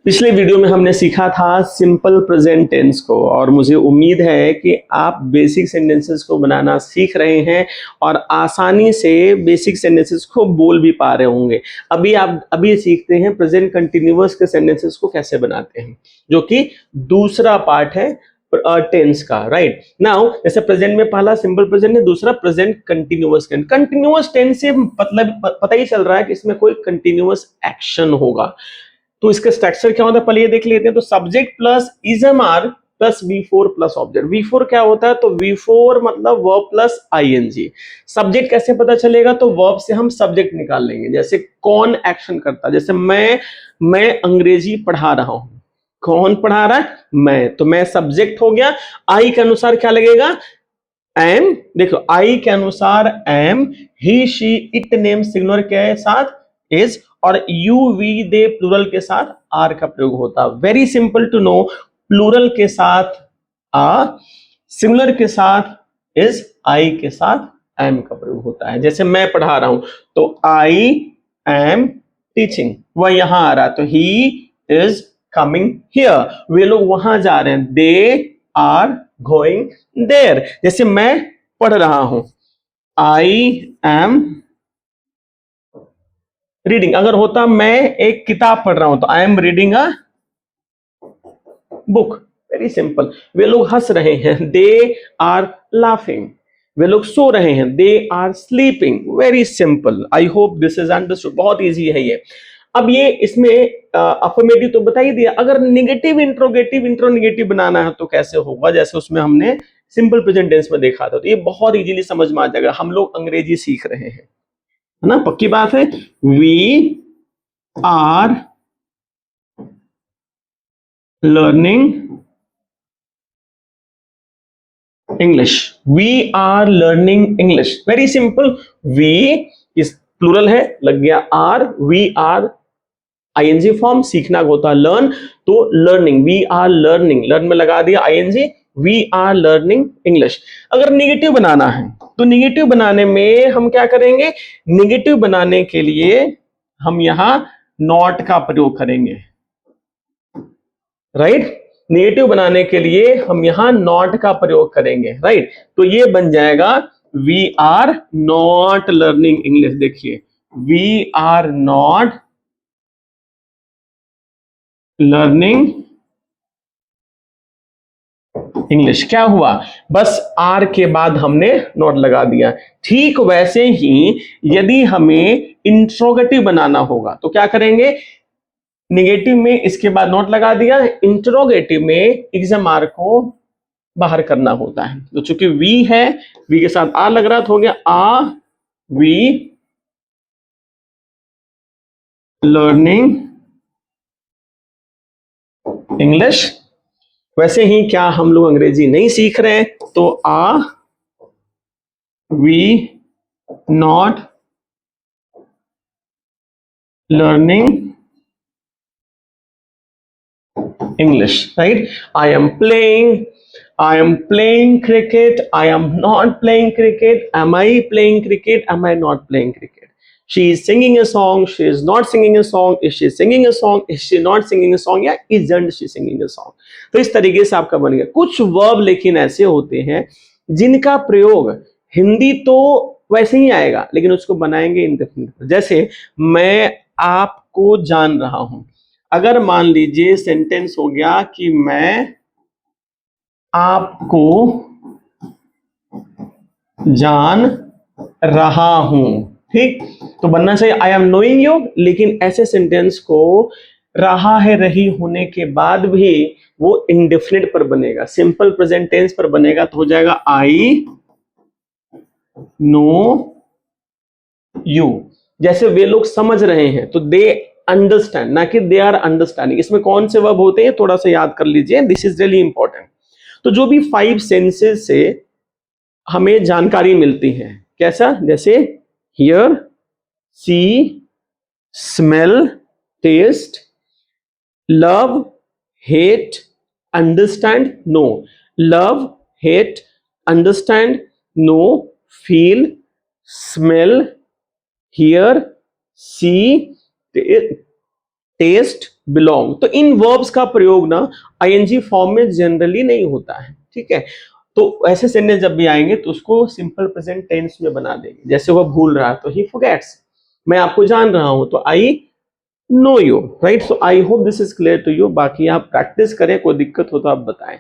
पिछले वीडियो में हमने सीखा था सिंपल प्रेजेंट टेंस को, और मुझे उम्मीद है कि आप बेसिक सेंटेंसेस को बनाना सीख रहे हैं और आसानी से बेसिक सेंटेंसेस को बोल भी पा रहे होंगे। अभी सीखते हैं प्रेजेंट कंटिन्यूअस के सेंटेंसेस को कैसे बनाते हैं, जो कि दूसरा पार्ट है टेंस का। राइट नाउ, जैसे प्रेजेंट में पहला सिंपल प्रेजेंट है, दूसरा प्रेजेंट कंटिन्यूअस। कंटिन्यूअस टेंस से मतलब पता ही चल रहा है कि इसमें कोई कंटिन्यूअस एक्शन होगा। तो इसका स्ट्रक्चर क्या होता है पहले ये देख लेते हैं। तो subject plus is am are plus V4 plus object. V4 क्या होता है? तो V4 मतलब वर्ब प्लस आईएनजी। सब्जेक्ट कैसे पता चलेगा? तो वर्ब से हम सब्जेक्ट निकाल लेंगे। जैसे कौन एक्शन करता है, जैसे मैं अंग्रेजी पढ़ा रहा हूं। कौन पढ़ा रहा है? मैं। तो मैं सब्जेक्ट हो गया। आई के अनुसार क्या लगेगा? एम। देखो आई के अनुसार am, he she it name singular के साथ इज, और यू वी दे प्लूरल के साथ आर का प्रयोग होता है। Very simple to know. Plural के साथ आ, सिंगुलर के साथ इज, आई के साथ एम का प्रयोग होता है। जैसे मैं पढ़ा रहा हूं तो आई एम टीचिंग, वह यहां आ रहा है तो ही इज कमिंग हियर। वे लोग वहां जा रहे हैं, दे आर गोइंग देयर। जैसे मैं पढ़ रहा हूं, आई एम रीडिंग। अगर होता मैं एक किताब पढ़ रहा हूं तो I am reading a book. Very simple. वे लोग हंस रहे हैं, दे आर लाफिंग। वे लोग सो रहे हैं, they are sleeping. Very simple. I hope this is understood. बहुत इजी है ये। अब ये इसमें अफर्मेटिव तो बता ही दिया। अगर नेगेटिव इंट्रोगेटिव इंट्रोनेगेटिव बनाना है तो कैसे होगा, जैसे उसमें हमने सिंपल प्रेजेंट टेंस में देखा था। तो ये बहुत इजीली समझ में आ जाएगा। हम लोग अंग्रेजी सीख रहे हैं, है ना? पक्की बात है। We are learning English. We are learning English. Very simple. We is plural है, लग गया are. We are ING form, सीखना होता है लर्न, तो learning. We are learning, learn में लगा दिया ING. We are learning English. अगर निगेटिव बनाना है तो निगेटिव बनाने में हम क्या करेंगे? निगेटिव बनाने के लिए हम यहां नॉट का प्रयोग करेंगे। राइट? नेगेटिव बनाने के लिए हम यहां नॉट का प्रयोग करेंगे। राइट? तो ये बन जाएगा we are not learning English. देखिए, we are not learning English. क्या हुआ? बस आर के बाद हमने नॉट लगा दिया। ठीक वैसे ही यदि हमें इंट्रोगेटिव बनाना होगा तो क्या करेंगे? निगेटिव में इसके बाद नॉट लगा दिया, इंट्रोगेटिव में एग्जाम को बाहर करना होता है। तो चूंकि वी है, वी के साथ आ लग रहा तो हो गया आ वी लर्निंग इंग्लिश। वैसे ही क्या हम लोग अंग्रेजी नहीं सीख रहे हैं, तो ah we not learning English, right? I am playing cricket. I am not playing cricket. Am I playing cricket? Am I not playing cricket? She is singing a song. She is not singing a song. Is she singing a song? Is she not singing a song? या isn't she singing a song? तो इस तरीके से आपका बन गया। कुछ verb लेकिन ऐसे होते हैं जिनका प्रयोग हिंदी तो वैसे ही आएगा, लेकिन उसको बनाएंगे इंडेफिनिट। जैसे मैं आपको जान रहा हूं। अगर मान लीजिए सेंटेंस हो गया कि मैं आपको जान रहा हूं, ठीक? तो बनना चाहिए आई एम नोइंग यू, लेकिन ऐसे सेंटेंस को रहा है, रही होने के बाद भी वो इंडेफिनिट पर बनेगा, सिंपल प्रेजेंट टेंस पर बनेगा। तो हो जाएगा आई नो यू। जैसे वे लोग समझ रहे हैं तो दे अंडरस्टैंड, ना कि दे आर अंडरस्टैंडिंग। इसमें कौन से वर्ब होते हैं थोड़ा सा याद कर लीजिए, दिस इज रियली इंपॉर्टेंट। तो जो भी 5 सेंसेस से हमें जानकारी मिलती है, कैसा? जैसे hear, see, smell, taste, love, hate, understand, know. Love, hate, understand, know, feel, smell, hear, see, taste, belong. तो इन वर्ब्स का प्रयोग ना आईएनजी फॉर्म में जनरली नहीं होता है, ठीक है। तो ऐसे सेंटेंस जब भी आएंगे तो उसको सिंपल प्रेजेंट टेंस में बना देंगे। जैसे वह भूल रहा है तो ही फॉरगेट्स, मैं आपको जान रहा हूं तो I know you, right. So I hope this is clear to you. बाकी आप प्रैक्टिस करें, कोई दिक्कत हो तो आप बताएं।